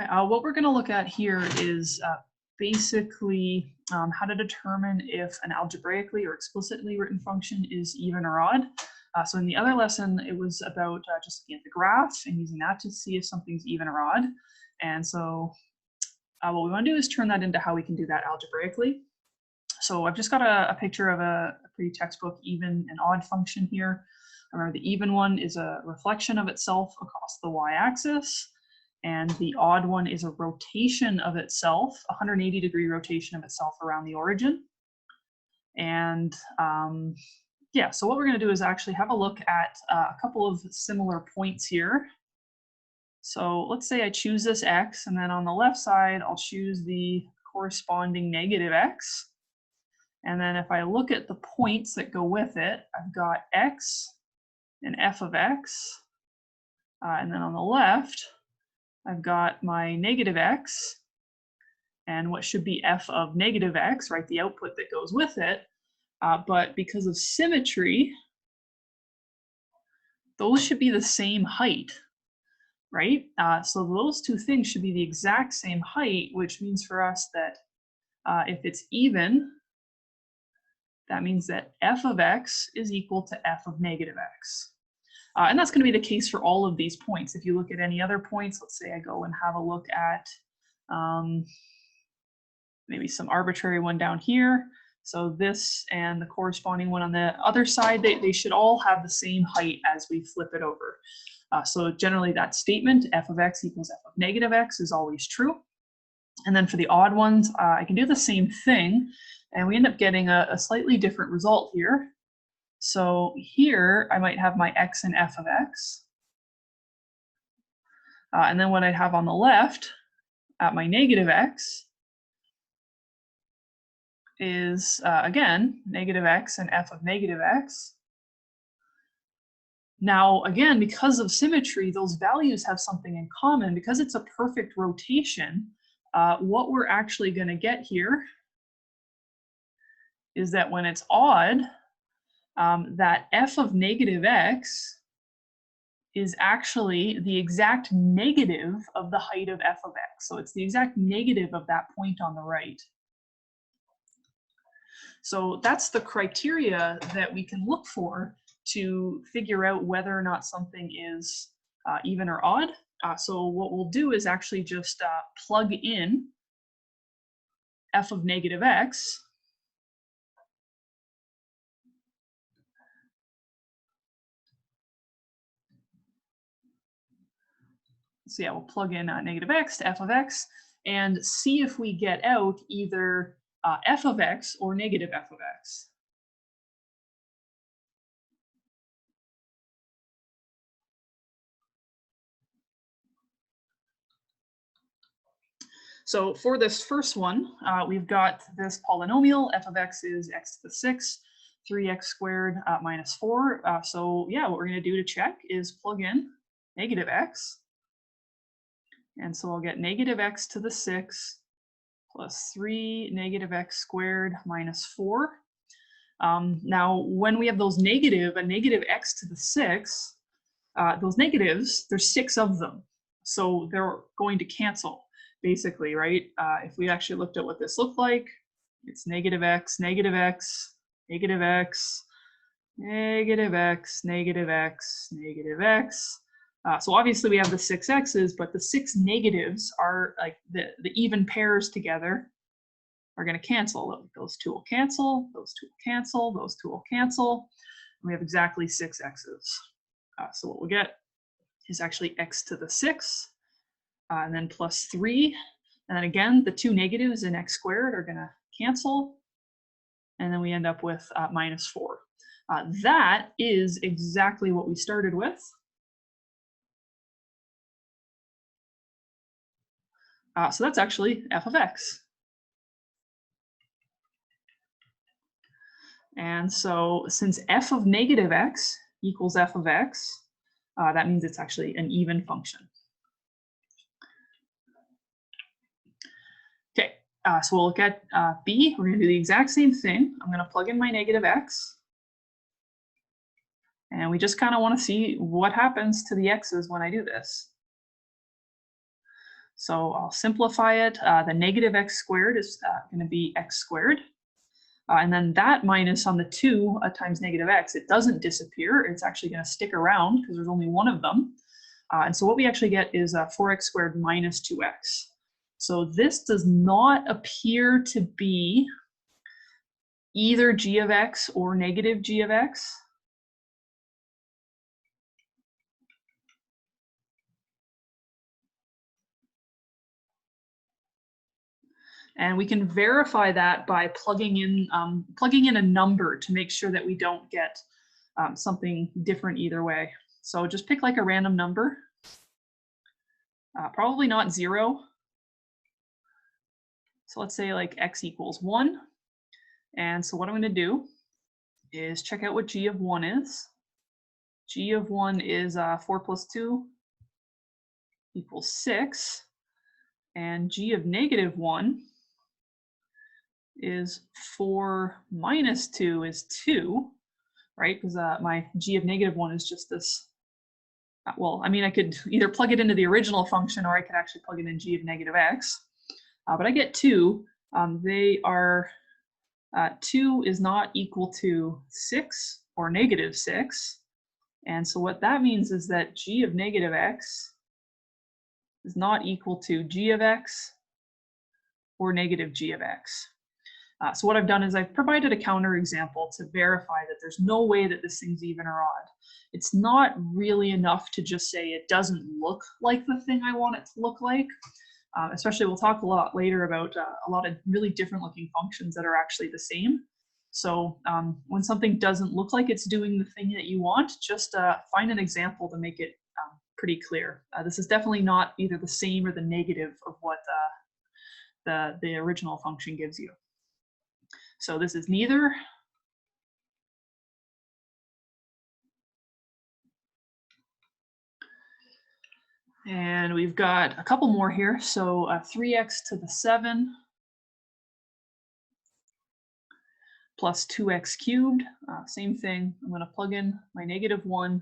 What we're going to look at here is basically how to determine if an algebraically or explicitly written function is even or odd. So in the other lesson, it was about just looking at the graph and using that to see if something's even or odd. And so what we want to do is turn that into how we can do that algebraically. So I've just got a picture of a pretty textbook even and odd function here. Remember, the even one is a reflection of itself across the y-axis. And the odd one is a rotation of itself, 180-degree rotation of itself around the origin. And yeah, so what we're going to do is actually have a look at a couple of similar points here. So let's say I choose this x, and then on the left side, I'll choose the corresponding negative x. And then if I look at the points that go with it, I've got x and f of x. And then on the left, I've got my negative x and what should be f of negative x, right, the output that goes with it. But because of symmetry, those should be the same height, right? So those two things should be the exact same height, which means for us that if it's even, that means that f of x is equal to f of negative x. And that's going to be the case for all of these points. If you look at any other points, let's say I go and have a look at maybe some arbitrary one down here. So this and the corresponding one on the other side, they should all have the same height as we flip it over. So generally that statement, f of x equals f of negative x, is always true. And then for the odd ones, I can do the same thing, and we end up getting a slightly different result here. So here I might have my x and f of x. And then what I'd have on the left at my negative x is, again, negative x and f of negative x. Now, again, because of symmetry, those values have something in common. Because it's a perfect rotation, what we're actually going to get here is that when it's odd, that f of negative x is actually the exact negative of the height of f of x. So it's the exact negative of that point on the right. So that's the criteria that we can look for to figure out whether or not something is even or odd. So what we'll do is actually just plug in f of negative x. So yeah, we'll plug in negative x to f of x and see if we get out either f of x or negative f of x. So for this first one, we've got this polynomial, f of x is x to the 6th, 3x squared minus 4. So yeah, what we're going to do to check is plug in negative x. And so I'll get negative x to the 6th plus 3 negative x squared minus 4. Now, when we have those a negative x to the 6th, those negatives, there's 6 of them. So they're going to cancel, basically, right? If we actually looked at what this looked like, it's negative x, negative x, negative x, negative x, negative x, negative x. So obviously we have the 6 x's, but the 6 negatives are like the even pairs together are going to cancel. Those two will cancel, those two will cancel, those two will cancel. And we have exactly 6 x's. So what we'll get is actually x to the 6th, and then plus 3. And then again, the 2 negatives in x squared are going to cancel. And then we end up with minus 4. That is exactly what we started with. So that's actually f of x. And so since f of negative x equals f of x, that means it's actually an even function. Okay, so we'll look at b. We're going to do the exact same thing. I'm going to plug in my negative x. And we just kind of want to see what happens to the x's when I do this. So I'll simplify it. The negative x squared is going to be x squared. And then that minus on the 2 times negative x, it doesn't disappear. It's actually going to stick around because there's only one of them. And so what we actually get is 4x squared minus 2x. So this does not appear to be either g of x or negative g of x. And we can verify that by plugging in a number to make sure that we don't get something different either way. So just pick like a random number, probably not 0. So let's say like x equals 1. And so what I'm going to do is check out what g of 1 is. G of 1 is 4 plus 2 equals 6. And g of negative 1 is 4 minus 2 is 2, right? Because my g of negative 1 is just this. Well, I mean, I could either plug it into the original function or I could actually plug it in g of negative x. But I get 2. They are 2 is not equal to 6 or negative 6. And so what that means is that g of negative x is not equal to g of x or negative g of x. So what I've done is I've provided a counterexample to verify that there's no way that this thing's even or odd. It's not really enough to just say it doesn't look like the thing I want it to look like. Especially we'll talk a lot later about a lot of really different looking functions that are actually the same. So when something doesn't look like it's doing the thing that you want, just find an example to make it pretty clear. This is definitely not either the same or the negative of what the original function gives you. So this is neither. And we've got a couple more here. So 3x to the 7 plus 2x cubed. Same thing. I'm going to plug in my negative 1.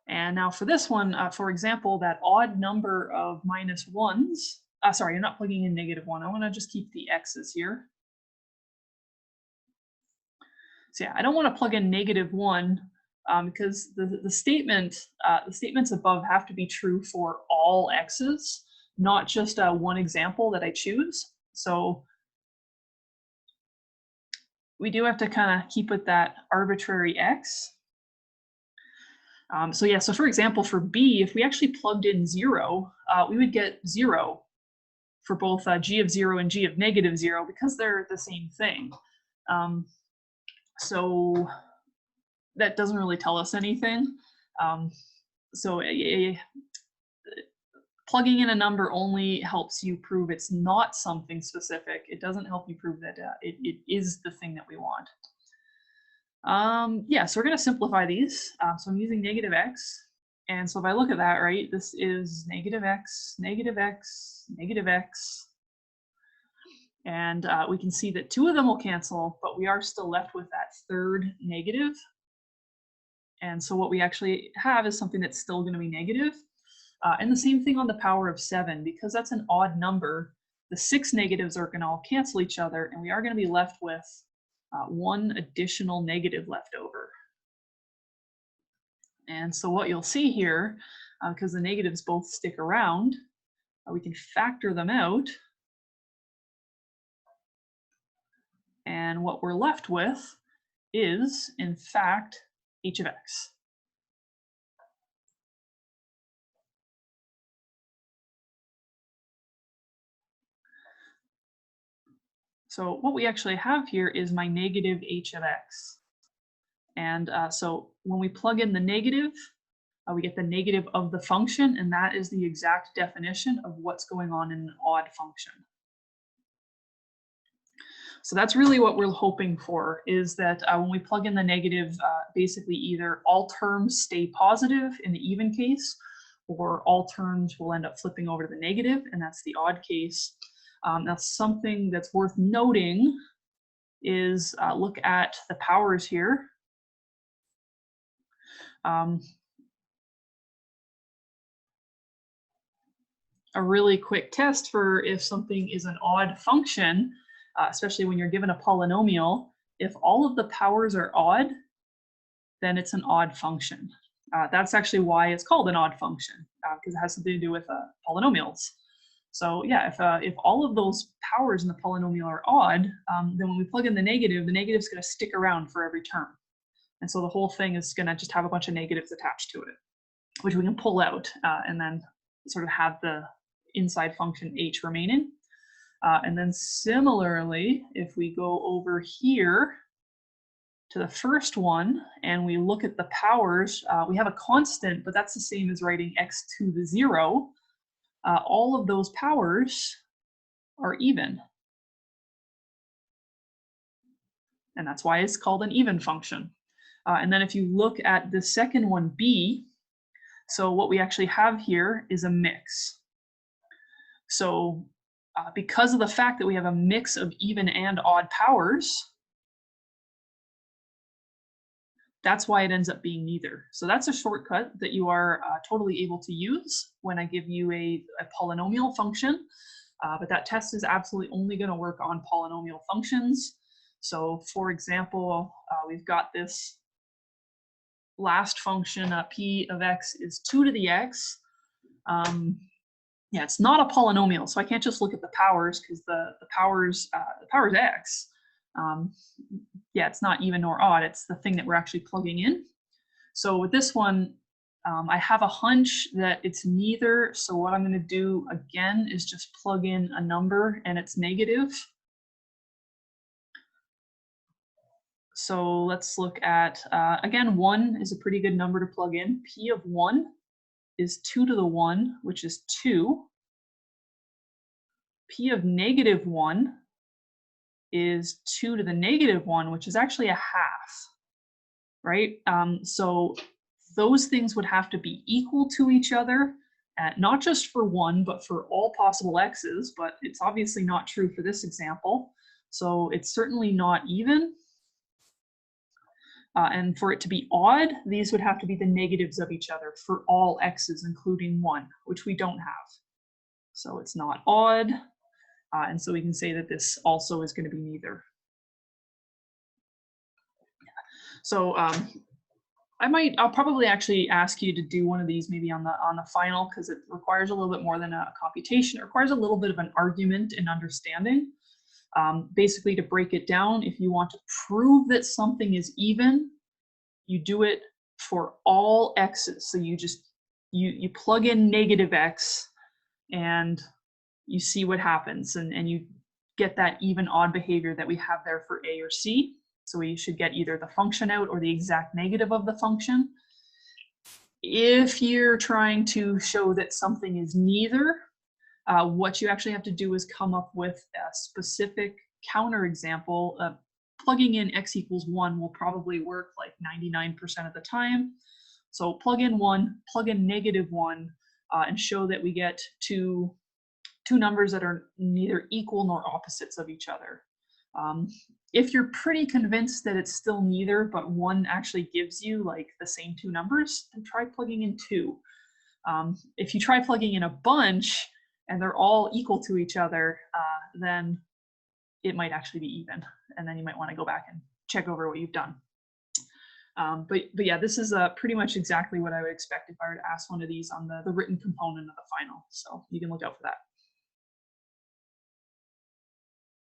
And now for this one, for example, that odd number of minus 1s. Sorry, I'm not plugging in negative 1. I want to just keep the x's here. So yeah, I don't want to plug in negative 1 because the statements above have to be true for all x's, not just one example that I choose. So we do have to kind of keep with that arbitrary x. So yeah, so for example, for b, if we actually plugged in 0, we would get 0 for both g of 0 and g of negative 0 because they're the same thing. So that doesn't really tell us anything. Plugging in a number only helps you prove it's not something specific. It doesn't help you prove that it is the thing that we want. Yeah, so we're going to simplify these. So I'm using negative x. And so if I look at that, right, this is negative x, negative x, negative x. And we can see that 2 of them will cancel, but we are still left with that third negative. And so what we actually have is something that's still going to be negative. And the same thing on the power of 7, because that's an odd number. The 6 negatives are going to all cancel each other, and we are going to be left with 1 additional negative left over. And so what you'll see here, because the negatives both stick around, we can factor them out. And what we're left with is, in fact, h of x. So what we actually have here is my negative h of x. And so when we plug in the negative, we get the negative of the function, and that is the exact definition of what's going on in an odd function. So that's really what we're hoping for, is that when we plug in the negative, basically either all terms stay positive in the even case, or all terms will end up flipping over to the negative, and that's the odd case. Now something that's worth noting is look at the powers here. A really quick test for if something is an odd function, especially when you're given a polynomial, if all of the powers are odd, then it's an odd function. That's actually why it's called an odd function, because it has something to do with polynomials. So yeah, if all of those powers in the polynomial are odd, then when we plug in the negative is going to stick around for every term. And so the whole thing is going to just have a bunch of negatives attached to it, which we can pull out and then sort of have the inside function h remaining. And then similarly, if we go over here to the first one and we look at the powers, we have a constant, but that's the same as writing x to the 0. All of those powers are even. And that's why it's called an even function. And then if you look at the second one, b, so what we actually have here is a mix. So because of the fact that we have a mix of even and odd powers, that's why it ends up being neither. So that's a shortcut that you are totally able to use when I give you a polynomial function. But that test is absolutely only going to work on polynomial functions. So for example, we've got this last function, p of x is 2 to the x. Yeah, it's not a polynomial, so I can't just look at the powers because the power is x. Yeah, it's not even nor odd. It's the thing that we're actually plugging in. So with this one, I have a hunch that it's neither. So what I'm going to do again is just plug in a number and it's negative. So let's look at, again, 1 is a pretty good number to plug in. P of 1 is 2 to the 1, which is 2. P of negative 1 is 2 to the negative 1, which is actually a half, right? So those things would have to be equal to each other, not just for 1, but for all possible x's, but it's obviously not true for this example. So it's certainly not even. And for it to be odd, these would have to be the negatives of each other for all x's, including 1, which we don't have. So it's not odd. And so we can say that this also is going to be neither. So I'll probably actually ask you to do one of these maybe on the final, because it requires a little bit more than a computation. It requires a little bit of an argument and understanding. Basically, to break it down, if you want to prove that something is even, you do it for all x's. So you plug in negative x and you see what happens, and you get that even odd behavior that we have there for a or c. So we should get either the function out or the exact negative of the function. If you're trying to show that something is neither, what you actually have to do is come up with a specific counterexample. Plugging in x equals 1 will probably work like 99% of the time. So plug in 1, plug in negative 1, and show that we get two numbers that are neither equal nor opposites of each other. If you're pretty convinced that it's still neither, but 1 actually gives you like the same 2 numbers, then try plugging in 2. If you try plugging in a bunch and they're all equal to each other, then it might actually be even. And then you might want to go back and check over what you've done. But yeah, this is pretty much exactly what I would expect if I were to ask one of these on the written component of the final. So you can look out for that.